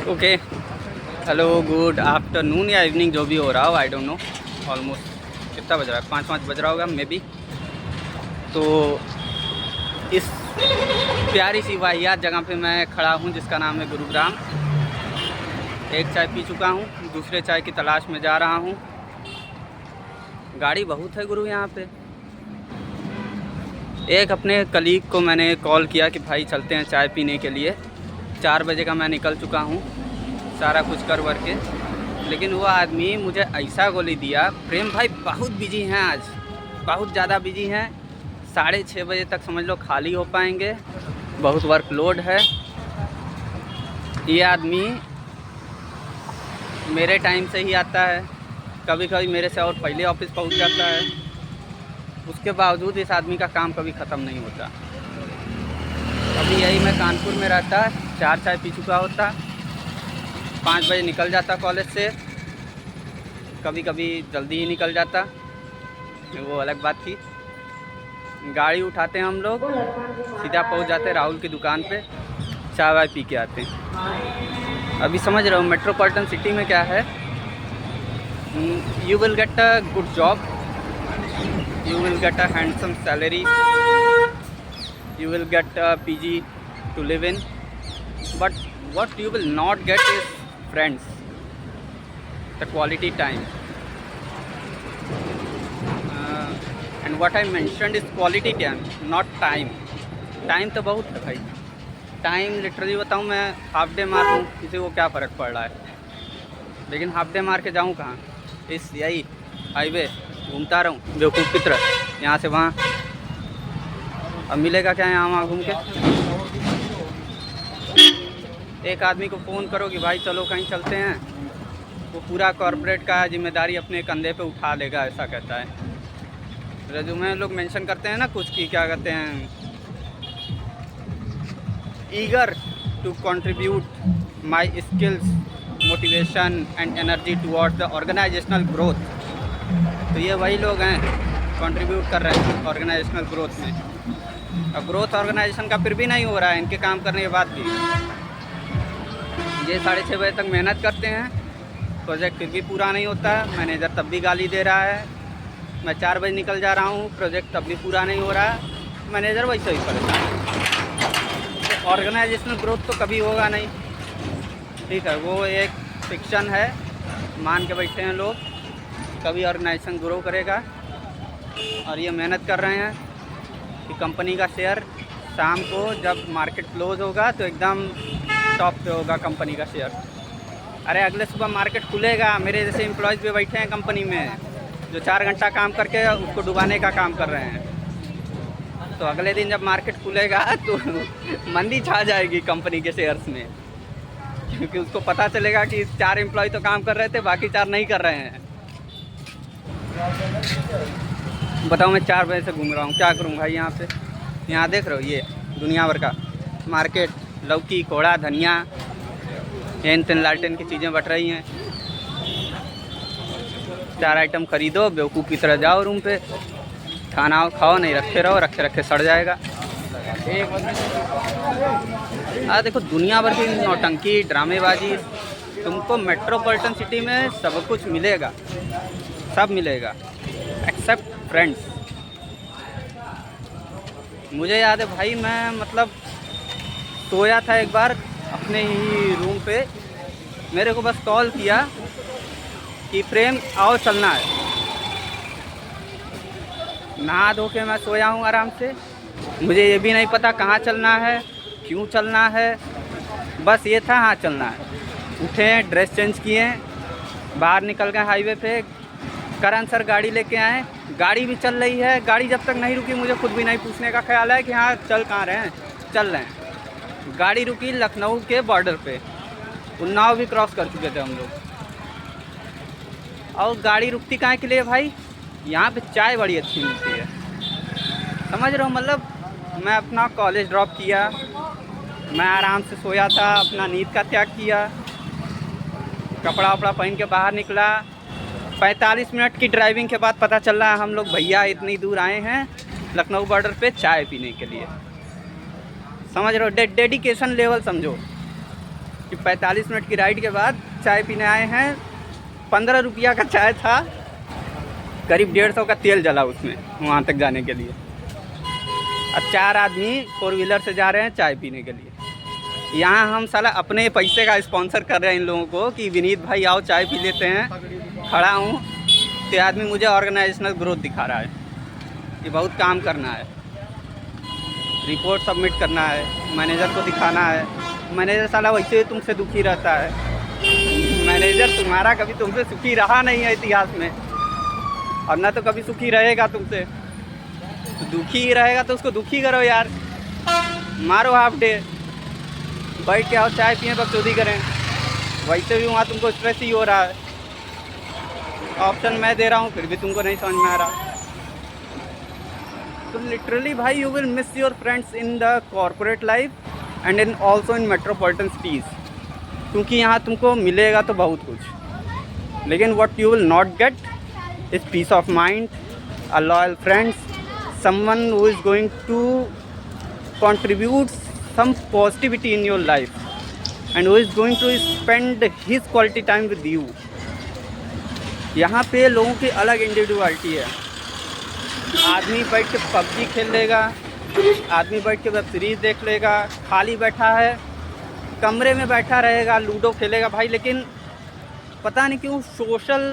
Okay, hello, good afternoon या evening, जो भी हो रहा हो, आई डोंट नो। ऑलमोस्ट कितना बज रहा है? 5 बज रहा होगा मे बी। तो इस प्यारी सी वाहियात जगह पे मैं खड़ा हूँ जिसका नाम है गुरुग्राम। एक चाय पी चुका हूँ, दूसरे चाय की तलाश में जा रहा हूँ। गाड़ी बहुत है गुरु यहाँ पे। एक अपने कलीग को मैंने कॉल किया कि भाई चलते हैं चाय पीने के लिए। 4 बजे का मैं निकल चुका हूँ सारा कुछ कर वर के, लेकिन वो आदमी मुझे ऐसा गोली दिया। प्रेम भाई बहुत बिजी हैं आज, बहुत ज़्यादा बिजी हैं। 6:30 बजे तक समझ लो खाली हो पाएंगे, बहुत वर्कलोड है। ये आदमी मेरे टाइम से ही आता है, कभी कभी मेरे से और पहले ऑफिस पहुंच जाता है। उसके बावजूद इस आदमी का काम कभी ख़त्म नहीं होता। अभी यही मैं कानपुर में रहता, 4 चाय पी चुका होता, 5 बजे निकल जाता कॉलेज से। कभी कभी जल्दी ही निकल जाता, वो अलग बात थी। गाड़ी उठाते हैं हम लोग, सीधा पहुंच जाते हैं राहुल की दुकान पे, चाय वाय पी के आते हैं। अभी समझ रहे हो मेट्रोपॉलिटन सिटी में क्या है। You will get a good job, you will get a handsome salary, you will get a PG to live in, but what you will not get is friends, the quality time, and what I mentioned is quality time, not time. Time तो बहुत है भाई, time literally बताऊँ मैं half day मार दूँ किसी को क्या फ़र्क पड़ रहा है, लेकिन हाफ डे मार के जाऊँ कहाँ? इस यही हाईवे घूमता रहूँ बेवकूफ़ की तरह, यहाँ से वहाँ। अब मिलेगा क्या यहाँ वहाँ घूम के? एक आदमी को फ़ोन करो कि भाई चलो कहीं चलते हैं, वो पूरा कॉर्पोरेट का जिम्मेदारी अपने कंधे पे उठा लेगा, ऐसा कहता है। रेज्यूमे लोग मेंशन करते हैं ना कुछ की, क्या कहते हैं, eager to contribute my skills, motivation and energy towards the organisational growth. तो ये वही लोग हैं कंट्रीब्यूट कर रहे हैं ऑर्गेनाइजेशनल ग्रोथ में। अब ग्रोथ ऑर्गेनाइजेशन का फिर भी नहीं हो रहा है इनके काम करने के बाद भी। ये 6:30 बजे तक मेहनत करते हैं, प्रोजेक्ट फिर भी पूरा नहीं होता है। मैनेजर तब भी गाली दे रहा है। मैं 4 बजे निकल जा रहा हूँ, प्रोजेक्ट तब भी पूरा नहीं हो रहा है, मैनेजर वैसे ही परेशान है। तो ऑर्गेनाइजेशनल ग्रोथ तो कभी होगा नहीं, ठीक है, वो एक फिक्शन है, मान के बैठे हैं लोग। कभी ऑर्गेनाइजेशन ग्रो करेगा। और ये मेहनत कर रहे हैं कि कंपनी का शेयर शाम को जब मार्केट क्लोज होगा तो एकदम टॉप पे होगा कंपनी का शेयर। अरे अगले सुबह मार्केट खुलेगा, मेरे जैसे एम्प्लॉयज़ भी बैठे हैं कंपनी में जो 4 घंटा काम करके उसको डुबाने का काम कर रहे हैं। तो अगले दिन जब मार्केट खुलेगा तो मंदी छा जाएगी कंपनी के शेयर्स में, क्योंकि उसको पता चलेगा कि 4 एम्प्लॉय तो काम कर रहे थे, बाकी 4 नहीं कर रहे हैं। बताओ, मैं 4 बजे से घूम रहा हूँ, क्या करूँ भाई? यहाँ देख रहे हो ये दुनिया भर का मार्केट, लौकी, कोड़ा, धनिया, हेन तेन लालटेन की चीज़ें बट रही हैं। 4 आइटम खरीदो, बेवकूफ़ की तरह जाओ रूम पे, खाना खाओ, नहीं रखे रहो, रखे रखे सड़ जाएगा। देखो दुनिया भर की नौटंकी, ड्रामेबाजी। तुमको मेट्रोपॉलिटन सिटी में सब कुछ मिलेगा, सब मिलेगा एक्सेप्ट फ्रेंड्स। मुझे याद है भाई, मैं मतलब सोया था एक बार अपने ही रूम पे, मेरे को बस कॉल किया कि प्रेम आओ चलना है। नहा धो के मैं सोया हूँ आराम से, मुझे ये भी नहीं पता कहाँ चलना है, क्यों चलना है, बस ये था हाँ चलना है। उठे, ड्रेस चेंज किए, बाहर निकल गए हाईवे पे। करण सर गाड़ी लेके आए, गाड़ी भी चल रही है। गाड़ी जब तक नहीं रुकी मुझे खुद भी नहीं पूछने का ख्याल है कि हाँ चल कहाँ रहे हैं, चल रहे हैं। गाड़ी रुकी लखनऊ के बॉर्डर पे, उन्नाव भी क्रॉस कर चुके थे हम लोग। और गाड़ी रुकती कहाँ के लिए भाई? यहाँ पे चाय बड़ी अच्छी मिलती है, समझ रहे हो? मतलब मैं अपना कॉलेज ड्रॉप किया, मैं आराम से सोया था, अपना नींद का त्याग किया, कपड़ा वपड़ा पहन के बाहर निकला। 45 मिनट की ड्राइविंग के बाद पता चल रहा है हम लोग भैया इतनी दूर आए हैं लखनऊ बॉर्डर पे चाय पीने के लिए। समझ रहे हो? डेडिकेशन लेवल समझो। कि 45 मिनट की राइड के बाद चाय पीने आए हैं। 15 रुपया का चाय था, करीब 150 का तेल जला उसमें वहाँ तक जाने के लिए। अब 4 आदमी 4 व्हीलर से जा रहे हैं चाय पीने के लिए। यहाँ हम साला अपने पैसे का स्पॉन्सर कर रहे हैं इन लोगों को कि विनीत भाई आओ चाय पी लेते हैं। खड़ा हूँ तो आदमी मुझे ऑर्गेनाइजेशनल ग्रोथ दिखा रहा है कि बहुत काम करना है, रिपोर्ट सबमिट करना है, मैनेजर को दिखाना है। मैनेजर साला वैसे ही तुमसे दुखी रहता है। मैनेजर तुम्हारा कभी तुमसे सुखी रहा नहीं है इतिहास में, और ना तो कभी सुखी रहेगा तुमसे। तो दुखी ही रहेगा तो उसको दुखी करो यार, मारो हाफ डे, बैठ के आओ चाय पिए, बकचोदी करें। वैसे भी वहाँ तुमको स्ट्रेस ही हो रहा है। ऑप्शन मैं दे रहा हूँ फिर भी तुमको नहीं समझ में आ रहा। तो लिटरली भाई you will miss your friends in the corporate life and in also in metropolitan cities, क्योंकि यहाँ तुमको मिलेगा तो बहुत कुछ, लेकिन what you will not get is piece of mind, a loyal friends, someone who is going to contribute some positivity in your life and who is going to spend his quality time with you. यहाँ पे लोगों की अलग individuality है। आदमी बैठ के PUBG खेल लेगा, आदमी बैठ के वेब सीरीज़ देख लेगा, खाली बैठा है कमरे में बैठा रहेगा, लूडो खेलेगा भाई। लेकिन पता नहीं क्यों सोशल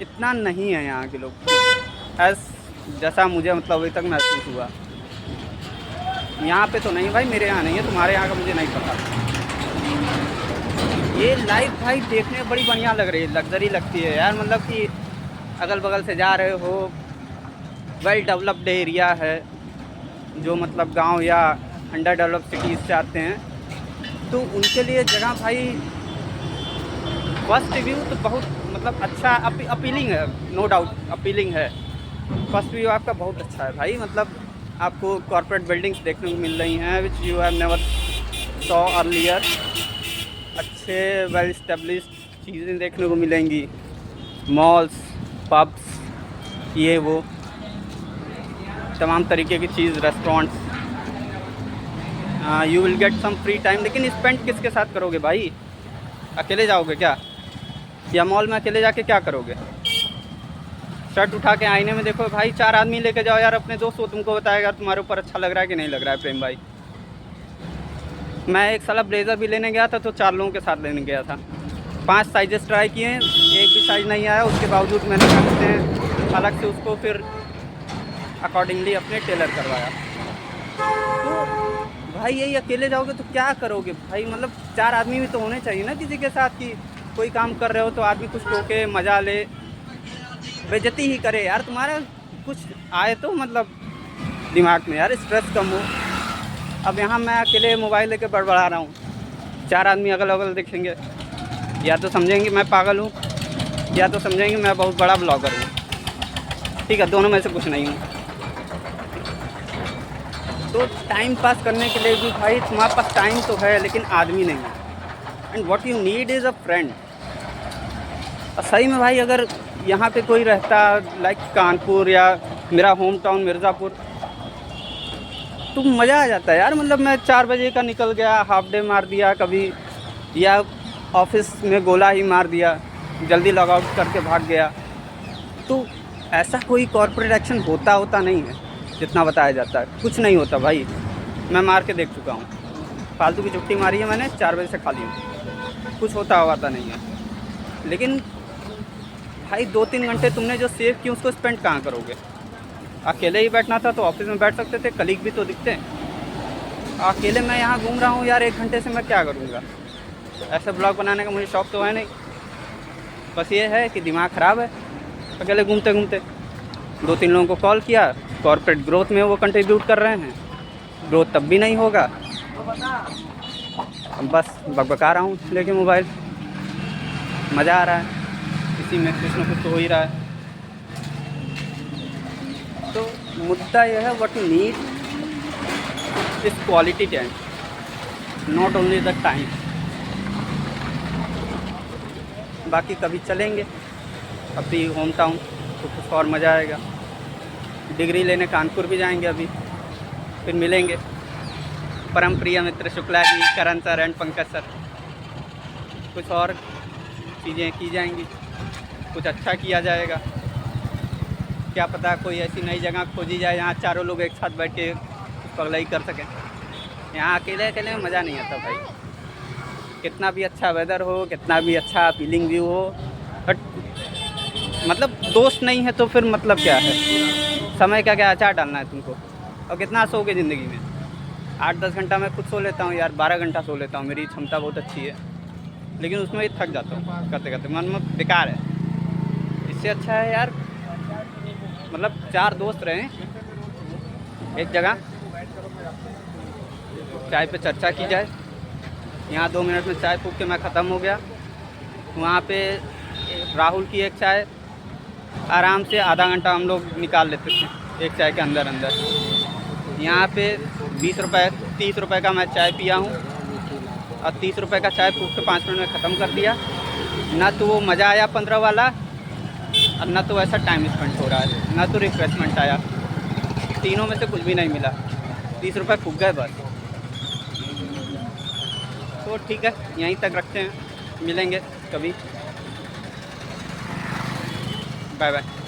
इतना नहीं है यहाँ के लोग, जैसा मुझे मतलब अभी तक महसूस हुआ। यहाँ पे तो नहीं भाई, मेरे यहाँ नहीं है, तुम्हारे यहाँ का मुझे नहीं पता। ये लाइफ भाई देखने में बड़ी बढ़िया लग रही है, लग्जरी लगती है यार। मतलब कि अगल बगल से जा रहे हो, वेल डेवलप्ड एरिया है, जो मतलब गांव या अंडर डेवलप सिटीज़ से आते हैं, तो उनके लिए जगह भाई फर्स्ट व्यू तो बहुत मतलब अच्छा अपीलिंग है, नो डाउट अपीलिंग है। फर्स्ट व्यू आपका बहुत अच्छा है भाई। मतलब आपको कॉर्पोरेट बिल्डिंग्स देखने को मिल रही हैं which you have never saw earlier. अच्छे वेल इस्टेब्लिश्ड चीज़ें देखने को मिलेंगी, मॉल्स, पब्स, ये वो तमाम तरीके की चीज़, restaurants. You will get some free time. लेकिन स्पेंड किसके साथ करोगे भाई? अकेले जाओगे क्या? या मॉल में अकेले जाके क्या करोगे? शर्ट उठा के आईने में देखो भाई, 4 आदमी लेके जाओ यार अपने दोस्त, वो तुमको बताएगा तुम्हारे ऊपर अच्छा लग रहा है कि नहीं लग रहा है। प्रेम भाई, मैं एक साला ब्लेज़र भी लेने गया था तो 4 लोगों के साथ लेने गया था। 5 साइजेस ट्राई किए, एक भी साइज़ नहीं आया। उसके बावजूद मैंने क्या कहते हैं अलग से उसको फिर अकॉर्डिंगली अपने टेलर करवाया। तो भाई यही अकेले जाओगे तो क्या करोगे भाई? मतलब 4 आदमी भी तो होने चाहिए ना किसी के साथ, कि कोई काम कर रहे हो तो आदमी कुछ टोके, मज़ा ले, बेइज्जती ही करे यार, तुम्हारा कुछ आए तो मतलब दिमाग में यार, स्ट्रेस कम हो। अब यहाँ मैं अकेले मोबाइल लेके बड़बड़ा रहा हूँ, 4 आदमी अगल अगल देखेंगे, या तो समझेंगे मैं पागल हूँ, या तो समझेंगे मैं बहुत बड़ा ब्लॉगर हूँ। ठीक है, दोनों में से कुछ नहीं हूँ। तो टाइम पास करने के लिए भी भाई तुम्हारे पास टाइम तो है, लेकिन आदमी नहीं है। And what you need is a friend. और सही में भाई अगर यहाँ पे कोई रहता लाइक कानपुर या मेरा होम टाउन मिर्ज़ापुर, तो मज़ा आ जाता है यार। मतलब मैं 4 बजे का निकल गया, हाफ डे मार दिया कभी, या ऑफिस में गोला ही मार दिया, जल्दी लॉग आउट करके भाग गया। तो ऐसा कोई कॉर्पोरेट एक्शन होता नहीं है जितना बताया जाता है। कुछ नहीं होता भाई, मैं मार के देख चुका हूँ। फालतू की छुट्टी मारी है मैंने, 4 बजे से खाली हूँ, कुछ होता नहीं है। लेकिन भाई 2-3 घंटे तुमने जो सेव किए उसको स्पेंड कहाँ करोगे? अकेले ही बैठना था तो ऑफिस में बैठ सकते थे, कलीग भी तो दिखते हैं। अकेले मैं यहाँ घूम रहा हूँ यार, 1 घंटे से मैं क्या करूँगा? ऐसे ब्लॉग बनाने का मुझे शौक़ तो है नहीं, बस ये है कि दिमाग ख़राब है। अकेले घूमते घूमते 2-3 लोगों को कॉल किया, कॉर्पोरेट ग्रोथ में वो कंट्रीब्यूट कर रहे हैं, ग्रोथ तब भी नहीं होगा। बस बकबका रहा हूँ लेके मोबाइल, मज़ा आ रहा है, इसी में कुछ ना कुछ तो हो ही रहा है। तो मुद्दा यह है, what you need is quality time, not only the time. बाकी कभी चलेंगे अपनी होम टाउन तो कुछ और मज़ा आएगा। डिग्री लेने कानपुर भी जाएंगे अभी, फिर मिलेंगे। परम प्रिय मित्र शुक्ला जी, करण सर एंड पंकज सर। कुछ और चीज़ें की जाएंगी, कुछ अच्छा किया जाएगा। क्या पता कोई ऐसी नई जगह खोजी जाए जहाँ चारों लोग एक साथ बैठ के पगलाई कर सकें। यहाँ अकेले अकेले में मज़ा नहीं आता भाई। कितना भी अच्छा वेदर हो, कितना भी अच्छा फीलिंग व्यू हो, बट मतलब दोस्त नहीं है तो फिर मतलब क्या है? समय का क्या अचार डालना है तुमको? और कितना सोओगे ज़िंदगी में? 8-10 घंटा मैं खुद सो लेता हूँ यार, 12 घंटा सो लेता हूँ, मेरी क्षमता बहुत अच्छी है, लेकिन उसमें भी थक जाता हूँ करते करते, मन में बेकार है। इससे अच्छा है यार मतलब 4 दोस्त रहें एक जगह, चाय पे चर्चा की जाए। यहाँ 2 मिनट में चाय फूँक के मैं ख़त्म हो गया, वहाँ पे राहुल की एक चाय आराम से आधा घंटा हम लोग निकाल लेते थे एक चाय के अंदर अंदर। यहाँ पे 20 रुपये 30 रुपये का मैं चाय पिया हूँ और 30 रुपये का चाय फूँक के 5 मिनट में ख़त्म कर दिया। ना तो वो मज़ा आया 15 वाला, और ना तो ऐसा टाइम स्पेंड हो रहा है, ना तो रिफ्रेशमेंट आया। तीनों में से कुछ भी नहीं मिला, 30 रुपये फूँक गए बस। तो ठीक है, यहीं तक रखते हैं, मिलेंगे कभी। Bye bye.